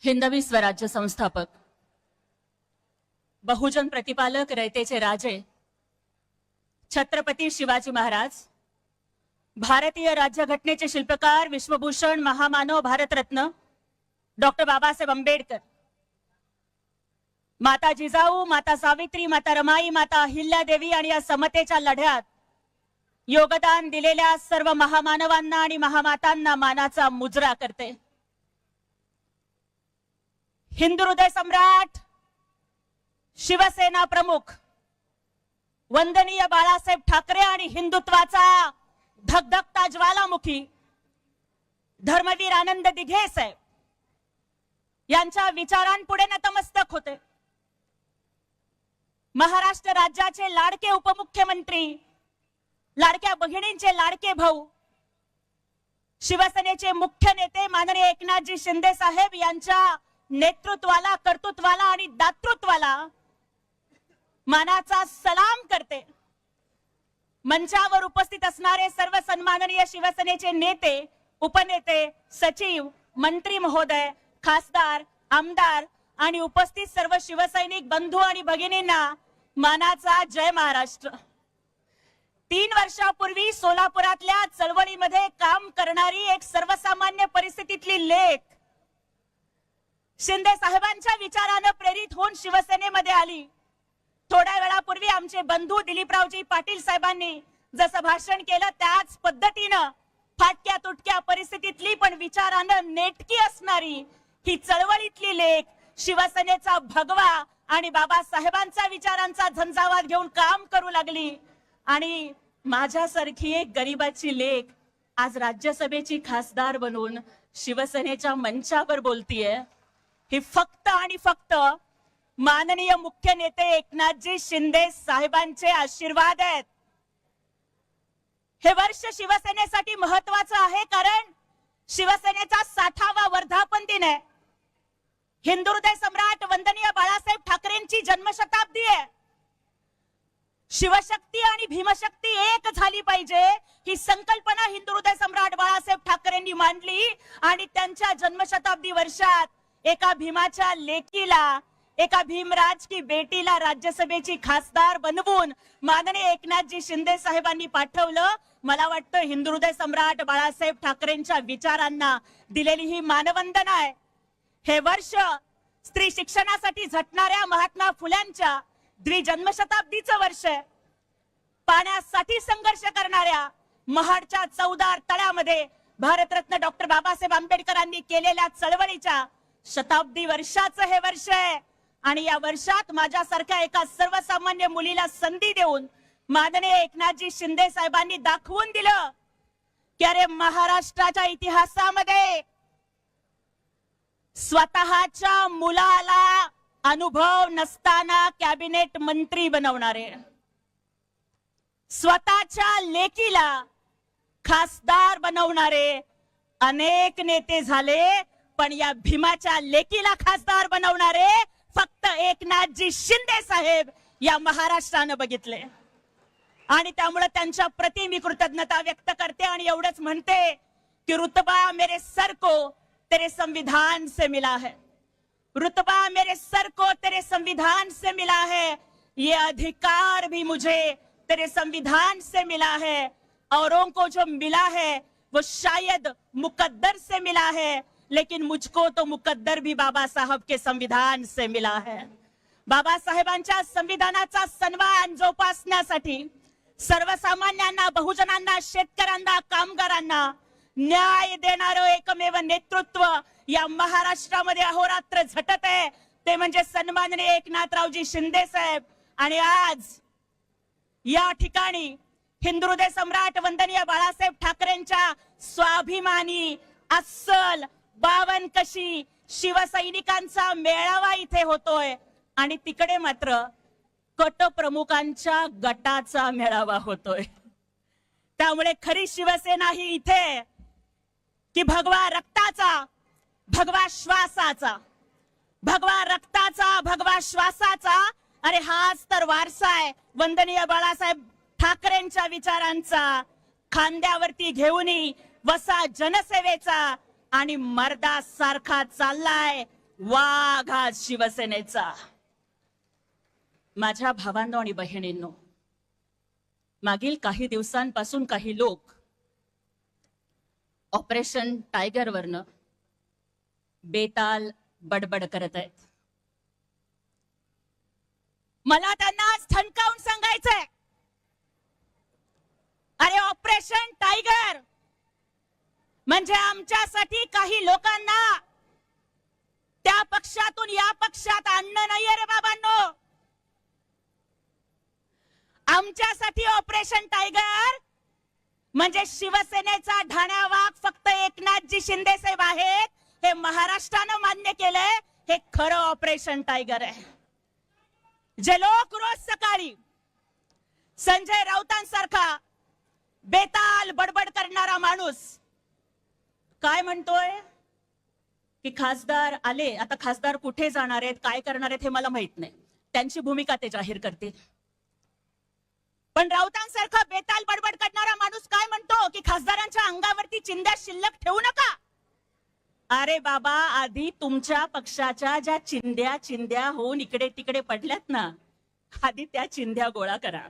हिंदवी स्वराज्य संस्थापक, बहुजन प्रतिपालक, रयतेचे राजे छत्रपती शिवाजी महाराज, भारतीय राज्यघटनेचे शिल्पकार, विश्वभूषण, महामानव, भारतरत्न डॉक्टर बाबासाहेब आंबेडकर, माता जिजाऊ, माता सावित्री, माता रमाई, माता अहिल्यादेवी आणि या समतेच्या लढ्यात योगदान दिलेल्या सर्व महामानवांना आणि महामातांना मानाचा मुजरा करते। हिंदू हृदय सम्राट, शिवसेना प्रमुख वंदनीय बाळासाहेब ठाकरे आणि हिंदुत्वाचा धगधगता ज्वालामुखी धर्मवीर आनंद दिघे साहेब यांच्या विचारांपुढे नतमस्तक होते। महाराष्ट्र राज्याचे लाडके उपमुख्यमंत्री, लाडक्या बहिणींचे लाडके भाऊ, शिवसेनेचे मुख्य नेते माननीय एकनाथजी शिंदे साहेब यांच्या नेतृत्वाला, कर्तृत्वाला आणि दातृत्वाला मानाचा सलाम करते। मंचावर उपस्थित असणारे सर्व सन्माननीय शिवसेनेचे नेते, उपनेते, सचिव, मंत्री महोदय, खासदार, आमदार आणि उपस्थित सर्व शिवसैनिक बंधू आणि भगिनींना मानाचा जय महाराष्ट्र। 3 वर्षापूर्वी सोलापुरातल्या चळवळीमध्ये काम करणारी एक सर्वसामान्य परिस्थितीतली लेक शिंदे साहेबांच्या विचाराने प्रेरित होऊन शिवसेनेमध्ये आली। थोड्या वेळापूर्वी आमचे बंधू दिलीपरावजी पाटील साहेबांनी जसं भाषण केलं त्याच पद्धतीनं फाटक्या तुटक्या परिस्थितीतली पण विचारानं नेटकी असणारी ही चळवळीतली लेक, शिवसेनेचा भगवा आणि बाबासाहेबांचा विचारांचा झंझावात घेऊन काम करू लागली। आणि माझ्यासारखी एक गरीबाची लेक आज राज्यसभेची खासदार बनून शिवसेनेच्या मंचावर बोलतीये, ही फक्त आणि फक्त माननीय मुख्य नेते एकनाथजी शिंदे साहेबांचे आशीर्वाद आहेत। हे वर्ष शिवसेनेसाठी महत्वाचं आहे कारण शिवसेनेचा 60वा वर्धापन दिन आहे। हिंदू हृदय सम्राट वंदनीय बाळासाहेब ठाकरेंची जन्मशताब्दी आहे। शिवशक्ती आणि भीमशक्ती एक झाली पाहिजे ही संकल्पना हिंदू हृदय सम्राट बाळासाहेब ठाकरेंनी मांडली आणि त्यांच्या जन्मशताब्दी वर्षात एका भीमाच्या लेकीला, एका भीमराज की बेटीला राज्यसभेची खासदार बनवून माननीय एकनाथजी शिंदे साहेबांनी पाठवलं। मला वाटतं हिंदू हृदय सम्राट बाळासाहेब ठाकरेंच्या विचारांना दिलेली ही मानवंदना आहे। हे वर्ष स्त्री शिक्षणासाठी झटणाऱ्या महात्मा फुल्यांच्या द्विजन्मशताब्दीचं वर्ष आहे। पाण्यासाठी संघर्ष करणाऱ्या महाडच्या 14 तळ्यामध्ये भारतरत्न डॉक्टर बाबासाहेब आंबेडकरांनी केलेल्या चळवळीच्या शताब्दी वर्षाचं हे वर्ष आहे। आणि या वर्षात माझ्यासारख्या एका सर्वसामान्य मुलीला संधी देऊन माननीय एकनाथजी शिंदे साहेबांनी दाखवून दिलं की अरे महाराष्ट्राच्या इतिहासामध्ये स्वतःच्या मुलाला अनुभव नसताना कॅबिनेट मंत्री बनवणारे, स्वतःच्या लेकीला खासदार बनवणारे अनेक नेते झाले, पण या भीमाच्या लेकीला खासदार बनवणारे फक्त एकनाथजी शिंदे साहेब या महाराष्ट्रानं बघितले। आणि त्यामुळे त्यांच्या प्रति मी कृतज्ञता व्यक्त करते आणि एवढंच म्हणते की रुतबा मेरे सर को तेरे संविधान से मिला है, रुतबा मेरे सर को तेरे संविधान से मिला है, ये अधिकार भी मुझे तेरे संविधान से मिला है, औरों को जो मिला है वो शायद मुकद्दर से मिला है, लेकिन मुझको तो मुकद्दर भी बाबा साहब के संविधान से मिला है। बाबा साहेबांच्या संविधानाचा सन्मान जोपासण्यासाठी सर्वसामान्यांना, बहुजनांना, शेतकऱ्यांना, कामगारांना न्याय देणारं एकमेव नेतृत्व या महाराष्ट्रामध्ये अहोरात्र झटत आहे ते म्हणजे सन्माननीय एकनाथरावजी शिंदे साहेब। आणि आज या ठिकाणी हिंदू हृदय सम्राट वंदनीय बाळासाहेब ठाकरेंच्या स्वाभिमानी अस्सल 52 कशी शिवसैनिकांचा मेळावा इथे होतोय आणि तिकडे मात्र कट प्रमुखांच्या गटाचा मेळावा होतोय। त्यामुळे खरी शिवसेना ही इथे की भगवा रक्ताचा, भगवा श्वासाचा, भगवा रक्ताचा, भगवा श्वासाचा, अरे हाच तर वारसा आहे वंदनीय बाळासाहेब ठाकरेंच्या विचारांचा। खांद्यावरती घेऊन वसा जनसेवेचा आणि मर्दासारखा चाललाय वाघ आज शिवसेनेचा. माझ्या भावांनो आणि बहिणींनो, मागील काही दिवसांपासून काही लोक ऑपरेशन टायगर वरनं बेताल बडबड करत आहेत. मला त्यांना आज ठणकावून सांगायचंय, अरे ऑपरेशन टायगर म्हणजे आमच्यासाठी काही लोकांना त्या पक्षातून या पक्षात आणणं नाहीये रे बाबांनो. आमच्यासाठी ऑपरेशन टायगर म्हणजे शिवसेनेचा ढाण्या वाघ फक्त एकनाथजी शिंदे साहेब आहेत हे महाराष्ट्रानं मान्य केलंय. हे खरं ऑपरेशन टायगर आहे. जे लोक रोज सकाळी संजय राऊतांसारखा बेताल बडबड करणारा माणूस काय म्हणतोय की खासदार आले, आता खासदार कुठे जाणार आहेत, काय करणार आहेत हे मला माहित नाही, त्यांची भूमिका ते जाहीर करतील. पण राऊतांसारखा बेताल बडबड करणारा माणूस काय म्हणतो की खासदारांच्या अंगावरती चिंध्या शिल्लक ठेवू नका. अरे बाबा, आधी तुमच्या पक्षाच्या ज्या चिंध्या होऊन इकडे तिकडे पडल्यात ना, आधी त्या चिंध्या गोळा करा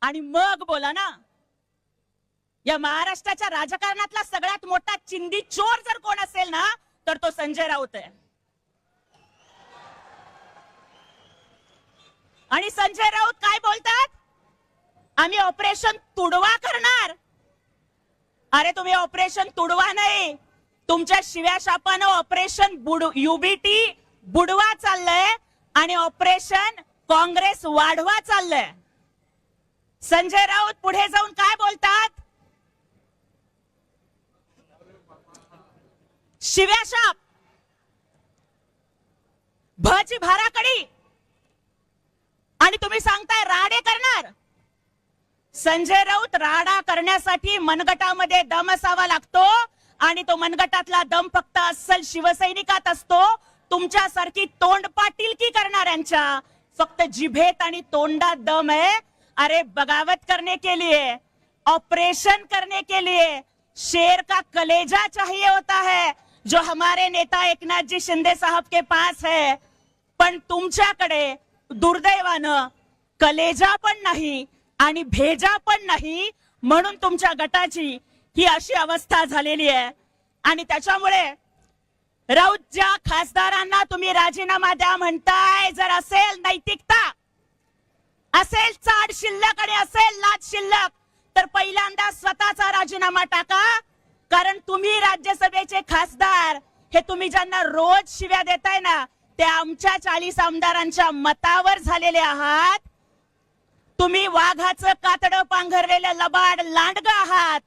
आणि मग बोला ना. या महाराष्ट्राच्या राजकारणातला सगळ्यात मोठा चिंदी चोर जर कोण असेल ना तर तो संजय राऊत आहे. आणि संजय राऊत काय बोलतात, आम्ही ऑपरेशन तुडवा करणार. अरे तुम्ही ऑपरेशन तुडवा नाही, तुमच्या शिव्या शापानं ऑपरेशन युबीटी बुडवा चाललंय आणि ऑपरेशन काँग्रेस वाढवा चाललंय. संजय राऊत पुढे जाऊन काय बोलतात, शिव्या शाप, भची भाराकडी, आणि तुम्ही सांगताय राडे करणार. संजय राऊत, राडा करण्यासाठी मनगटामध्ये दम असावा लागतो आणि तो मनगटातला दम फक्त अस्सल शिवसैनिकात असतो. तुमच्यासारखी तोंडपाटीलकी करणाऱ्यांच्या फक्त जिभेत आणि तोंडात दम है. अरे बगावत करने के लिए, ऑपरेशन करने के लिए शेर का कलेजा चाहिए होता है, जो हमारे नेता एकनाथ जी शिंदे साहब के पास है. पण तुमच्याकडे दुर्दैवानं कलेजा पण नाही आणि भेजा पण नाही, म्हणून तुमच्या गटाची ही अशी अवस्था झालेली आहे. आणि त्याच्यामुळे राऊत, ज्या खासदारांना तुम्ही राजीनामा द्या म्हणताय, जर असेल नैतिकता, असेल चाड शिल्लक आणि असेल लाज शिल्लक, तर पहिल्यांदा स्वतःचा राजीनामा टाका. कारण तुम्ही राज्यसभेचे खासदार हे तुम्ही ज्यांना रोज शिव्या देताय ना, ते आमच्या 40 आमदारांच्या मतावर झालेले आहात. तुम्ही वाघाचं कातडं पांघरलेलं लबाड लांडगं आहात.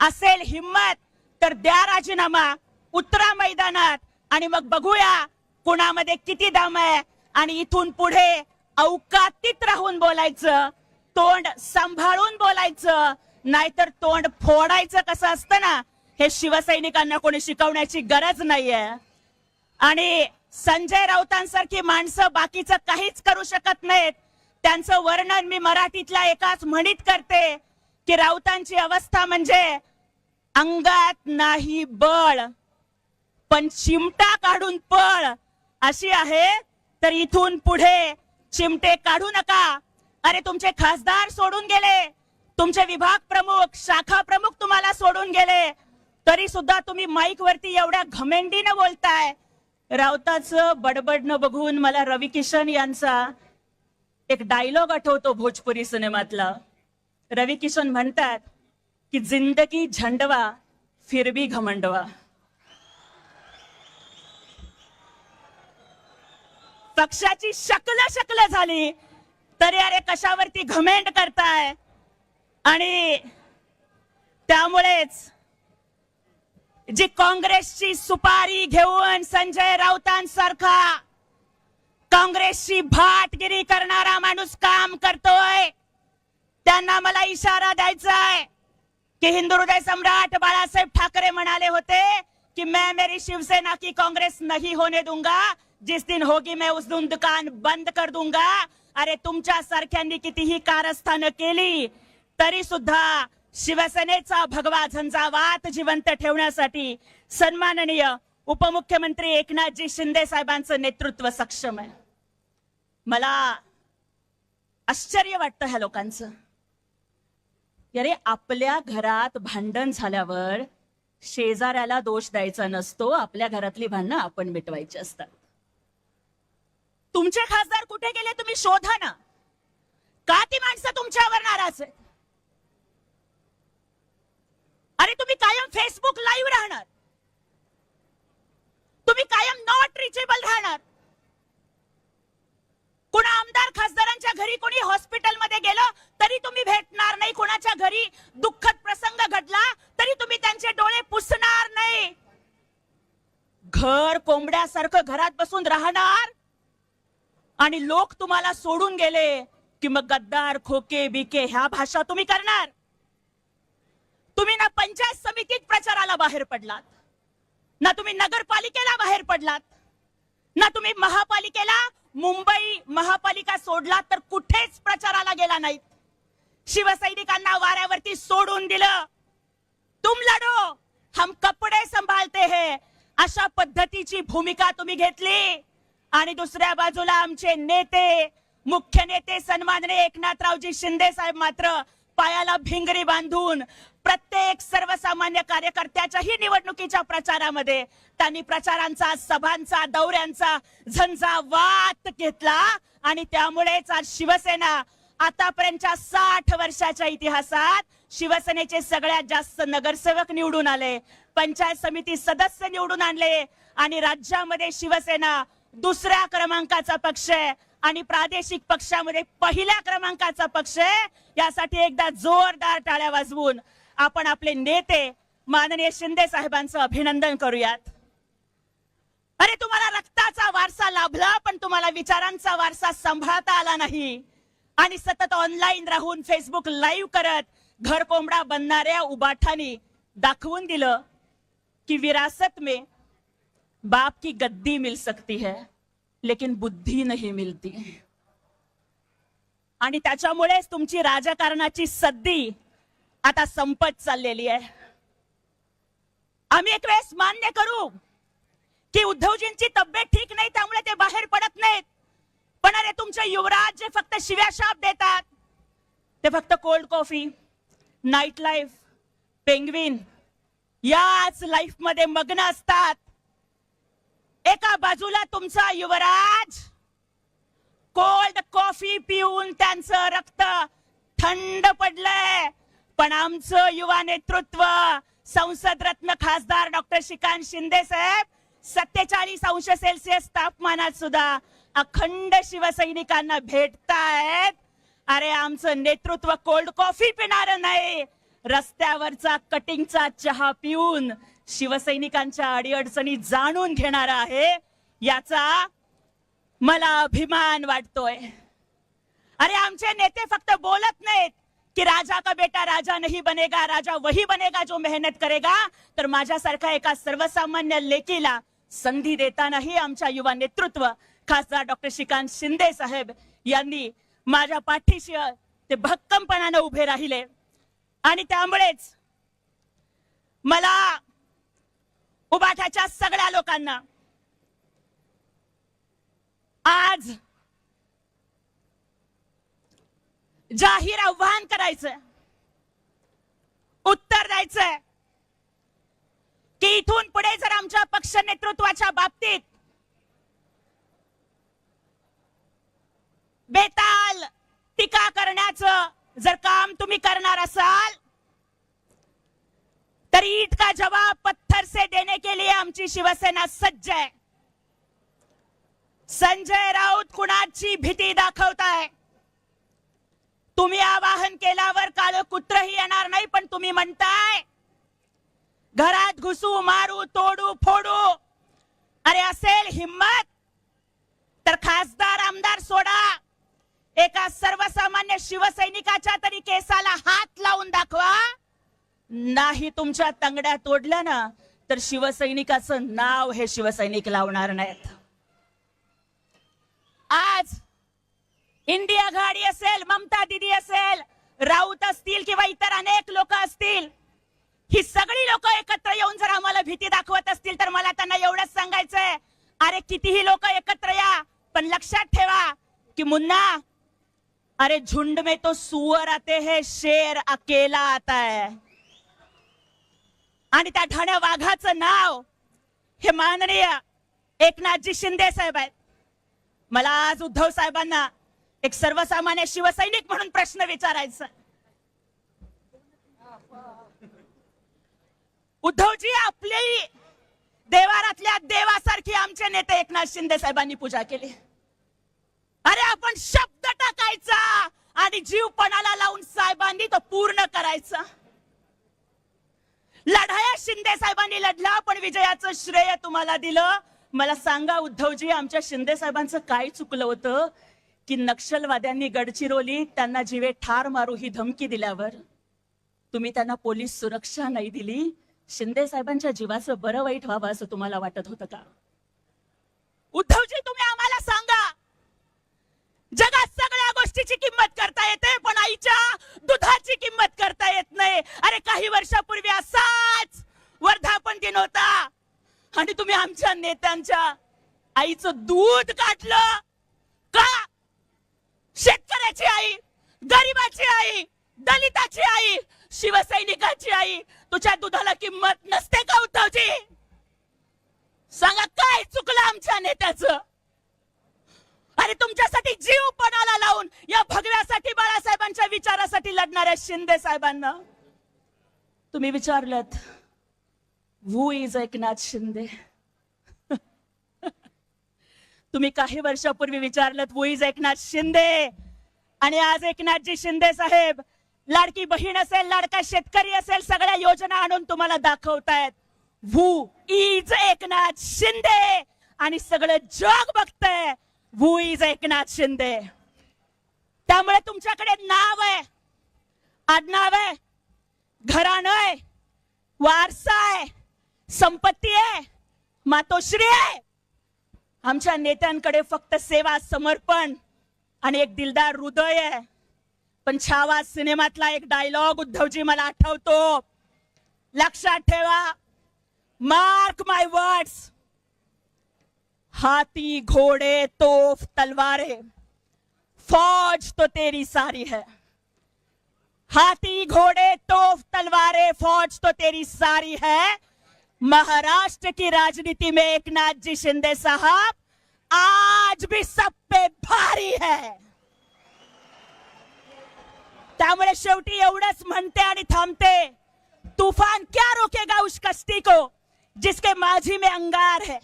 असेल हिम्मत तर द्या राजीनामा, उतरा मैदानात आणि मग बघूया कुणामध्ये किती दम आहे. आणि इथून पुढे औकातीत राहून बोलायचं, तोंड सांभाळून बोलायचं, नाहीतर तोंड फोडायचं कसं असतं ना, हे शिवसैनिकांना कोणी शिकवण्याची गरज नाहीये. आणि संजय राऊतांसारखी माणसं बाकीचं काहीच करू शकत नाहीत. त्यांचं वर्णन मी मराठीतल्या एकाच म्हणीत करते की राऊतांची अवस्था म्हणजे अंगात नाही बळ पण चिमटा काढून पळ अशी आहे. तर इथून पुढे चिमटे काढू नका. अरे तुमचे खासदार सोडून गेले, तुमचे विभाग प्रमुख, शाखा प्रमुख तुम्हाला सोडून गेले, तरी सुद्धा तुम्ही माईक वरती एवढ्या घमेंडीनं बोलताय. राऊताचं बडबडणं बघून मला रवी किशन यांचा एक डायलॉग आठवतो भोजपुरी सिनेमातला. रवी किशन म्हणतात की जिंदगी झंडवा फिर भी घमंडवा. पक्षाची शकल झाली तरी अरे कशावरती घमेंड करताय. आणि त्यामुळेच जी काँग्रेसची सुपारी घेऊन संजय राऊतांसारखा काँग्रेसची भाटगिरी करणारा माणूस काम करतोय, त्यांना मला इशारा द्यायचा आहे की हिंदू हृदय सम्राट बाळासाहेब ठाकरे म्हणाले होते कि मैं मेरी शिवसेना की कांग्रेस नहीं होने दूंगा, जिस दिन होगी मैं उस दिन दुकान बंद कर दूंगा. अरे तुमच्या सारख्यांनी कितीही कारस्थानं केली तरी सुद्धा शिवसेनेचा भगवा झंझावात जिवंत ठेवण्यासाठी सन्माननीय उपमुख्यमंत्री एकनाथजी शिंदे साहेबांचं नेतृत्व सक्षम आहे. मला आश्चर्य वाटतं ह्या लोकांचं. अरे आपल्या घरात भांडण झाल्यावर शेजाऱ्याला दोष द्यायचा नसतो, आपल्या घरातली भांडणं आपण मिटवायची असतात. तुमचे खासदार कुठे गेले तुम्ही शोधा ना. का ती माणसं तुमच्यावर नाराज आहेत? अरे तुम्ही कायम फेसबुक लाईव्ह राहणार, तुम्ही कायम नॉट रिचेबल राहणार. कुणा आमदार खासदारांच्या घरी कोणी हॉस्पिटलमध्ये गेलं तरी तुम्ही भेटणार नाही. कोणाच्या घरी दुःखद प्रसंग घडला तरी तुम्ही त्यांचे डोळे पुसणार नाही. घर कोंबड्यासारखं घरात बसून राहणार आणि लोक तुम्हाला सोडून गेले की मग गद्दार, खोके, बिके ह्या भाषा तुम्ही करणार. तुम्ही ना पंचायत समितीत प्रचाराला बाहेर पडलात, ना तुम्ही नगरपालिकेला बाहेर पडलात, ना तुम्ही महापालिकेला, मुंबई महापालिका सोडला तर कुठेच प्रचाराला गेला नाहीत. शिवसैनिकांना वाऱ्यावरती सोडून दिलं. तुम लढो, हम कपडे संभाळते हैं, अशा पद्धतीची भूमिका तुम्ही घेतली. आणि दुसऱ्या बाजूला आमचे नेते, मुख्य नेते सन्माननीय एकनाथरावजी शिंदे साहेब मात्र पायाला भिंगरी बांधून प्रत्येक सर्वसामान्य कार्यकर्त्याच्याही निवडणुकीच्या प्रचारामध्ये त्यांनी प्रचारांचा, सभांचा, दौऱ्यांचा झंझावात घेतला. आणि त्यामुळेच आज शिवसेना आतापर्यंतच्या 60 वर्षाच्या इतिहासात शिवसेनेचे सगळ्यात जास्त नगरसेवक निवडून आले, पंचायत समिती सदस्य निवडून आणले आणि राज्यामध्ये शिवसेना दुसऱ्या क्रमांकाचा पक्ष आहे आणि प्रादेशिक पक्षामध्ये पहिल्या क्रमांकाचा पक्ष आहे. यासाठी एकदा जोरदार टाळ्या वाजवून आपण आपले नेते माननीय शिंदे साहेबांचं अभिनंदन करूयात. अरे तुम्हाला रक्ताचा वारसा लाभला पण तुम्हाला विचारांचा वारसा सांभाळता आला नाही. आणि सतत ऑनलाईन राहून फेसबुक लाईव्ह करत घर कोंबडा बनणाऱ्या उबाठानी दाखवून दिलं की विरासत में बाप की गद्दी मिल सकती है लेकिन बुद्धी नहीं मिलती. आणि त्याच्यामुळेच तुमची राजकारणाची सद्दी आता संपत चाललेली आहे. आम्ही एक वेळेस मान्य करू की उद्धवजींची तब्येत ठीक नाही त्यामुळे ते बाहेर पडत नाहीत. पण अरे तुमचे युवराज जे फक्त शिव्या शाप देतात, ते फक्त cold coffee, night life, penguin याच लाईफ मध्ये मग्न असतात. एका बाजूला तुमचा युवराज कोल्ड कॉफी पिऊन त्यांचं रक्त थंड पडलंय, पण आमचं युवा नेतृत्व संसद रत्न खासदार डॉक्टर श्रीकांत शिंदे साहेब 47 अंश सेल्सिअस तापमानात सुद्धा अखंड शिवसैनिकांना भेटतायत. अरे आमचं नेतृत्व कोल्ड कॉफी पिणार नाही, रस्त्यावरचा कटिंगचा चहा पिऊन शिवसैनिकांच्या अडीअडचणी जाणून घेणार आहे. याचा मला अभिमान वाटतोय. अरे आमचे नेते फक्त बोलत नाहीत की राजा का बेटा राजा नहीं बनेगा, राजा वही बनेगा जो मेहनत करेगा. तर माझ्यासारखा एका सर्वसामान्य लेकीला संधी देतानाही आमच्या युवा नेतृत्व खासदार डॉक्टर श्रीकांत शिंदे साहेब यांनी माझ्या पाठीशी ते भक्कमपणाने उभे राहिले. आणि त्यामुळेच मला उबाठाच्या सगळ्या लोकांना आज जाहीर आव्हान करायचंय, उत्तर द्यायचंय की इथून पुढे जर आमच्या पक्ष नेतृत्वाच्या बाबतीत बेताल टीका करण्याचं जर काम तुम्ही करणार असाल तर ईट का जवाब पत्थर से देने के लिए आमची शिवसेना सज्ज आहे. संजय राऊत कुणाची भीती दाखवताय? तुम्ही आवाहन केल्यावर काळ कुत्रही येणार नाही, पण तुम्ही म्हणताय घरात घुसू, मारू, तोडू, फोडू. अरे असेल हिम्मत तर खासदार आमदार सोडा, एका सर्वसामान्य शिवसैनिकाच्या तरी केसाला हात लावून दाखवा. नाही तुमच्या तंगड्या तोडल्या ना तर शिवसैनिकाचं नाव हे शिवसैनिक लावणार नाहीत. आज इंडिया आघाडी असेल, ममता दीदी असेल, राऊत असतील किंवा इतर अनेक लोक असतील, ही सगळी लोक एकत्र येऊन जर आम्हाला भीती दाखवत असतील तर मला त्यांना एवढंच सांगायचंय, अरे कितीही लोक एकत्र या, पण लक्षात ठेवा कि मुन्ना, अरे झुंड में तो सुअर आते हैं, शेर अकेला आता है. आणि त्या ठाण्या वाघाचं नाव हे माननीय एकनाथजी शिंदे साहेब आहेत. मला आज उद्धव साहेबांना एक सर्वसामान्य शिवसैनिक म्हणून प्रश्न विचारायचा. उद्धवजी, आपली देवारातल्या देवासारखी आमचे नेते एकनाथ शिंदे साहेबांनी पूजा केली. अरे आपण शब्द टाकायचा आणि जीव पणाला लावून साहेबांनी तो पूर्ण करायचा. लढाया शिंदे साहेबांनी लढला, पण विजयाचं श्रेय तुम्हाला दिलं. मला सांगा उद्धवजी, आमच्या शिंदे साहेबांचं काय चुकलं होतं की नक्षलवाद्यांनी गडचिरोलीत त्यांना जीवे ठार मारू ही धमकी दिल्यावर तुम्ही त्यांना पोलीस सुरक्षा नाही दिली? शिंदे साहेबांच्या जीवाचं बरं वाईट व्हावं असं तुम्हाला वाटत होतं का? उद्धवजी, तुम्ही आम्हाला सांगा, जगात सगळ्या गोष्टीची किंमत करता येते, पण आईच्या दुधाची किंमत करता येत नाही. अरे काही वर्षापूर्वी असाच वर्धापन दिन होता आणि तुम्ही आमच्या नेत्यांच्या आईचं दूध काढलं का? शेतकऱ्याची आई, गरीबाची आई, दलिताची आई, शिवसैनिकाची आई, तुझ्या दुधाला किंमत नसते का उद्धवजी? सांगा, काय चुकलं आमच्या नेत्याचं? अरे तुमच्यासाठी जीव पणाला लावून या भगव्यासाठी, बाळासाहेबांच्या विचारासाठी लढणाऱ्या शिंदे साहेबांना तुम्ही विचारलत, हू इज एकनाथ शिंदे? तुम्ही काही वर्षापूर्वी विचारलत, हू इज एकनाथ शिंदे? आणि आज एकनाथजी शिंदे साहेब लाडकी बहीण असेल, लाडका शेतकरी असेल, सगळ्या योजना आणून तुम्हाला दाखवतायत, हू इज एकनाथ शिंदे. आणि सगळं जग बघतंय हू इज एकनाथ शिंदे. त्यामुळे तुमच्याकडे नाव आहे, आडनाव आहे, घराणं आहे, वारसा आहे, संपत्ती आहे, मातोश्री आहे. आमच्या नेत्यांकडे फक्त सेवा, समर्पण आणि एक दिलदार हृदय आहे. पण छावा सिनेमातला एक डायलॉग उद्धवजी मला आठवतो. लक्षात ठेवा, मार्क माय वर्ड्स, हाथी घोड़े तोफ तलवारें फौज तो तेरी सारी है. हाथी घोड़े तोफ तलवारें फौज तो तेरी सारी है. महाराष्ट्र की राजनीति में एकनाथ जी शिंदे साहब आज भी सब पे भारी है. त्यामुळे शेवटी एवढंच म्हणते आणि थांबते, तूफान क्या रोकेगा उस कश्ती को जिसके माझी में अंगार है.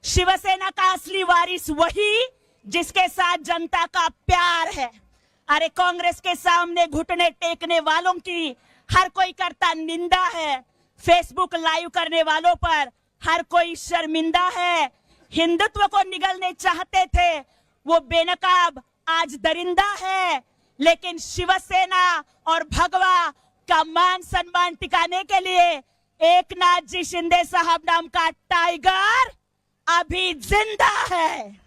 शिवसेना का असली वारिस वही जिसके साथ जनता का प्यार है. अरे कांग्रेस के सामने घुटने टेकने वालों की हर कोई करता निंदा है. फेसबुक लाइव करने वालों पर हर कोई शर्मिंदा है. हिंदुत्व को निगलने चाहते थे वो बेनकाब आज दरिंदा है. लेकिन शिवसेना और भगवा का मान सम्मान टिकाने के लिए एकनाथ जी शिंदे साहब नाम का टाइगर अभी जिंदा है.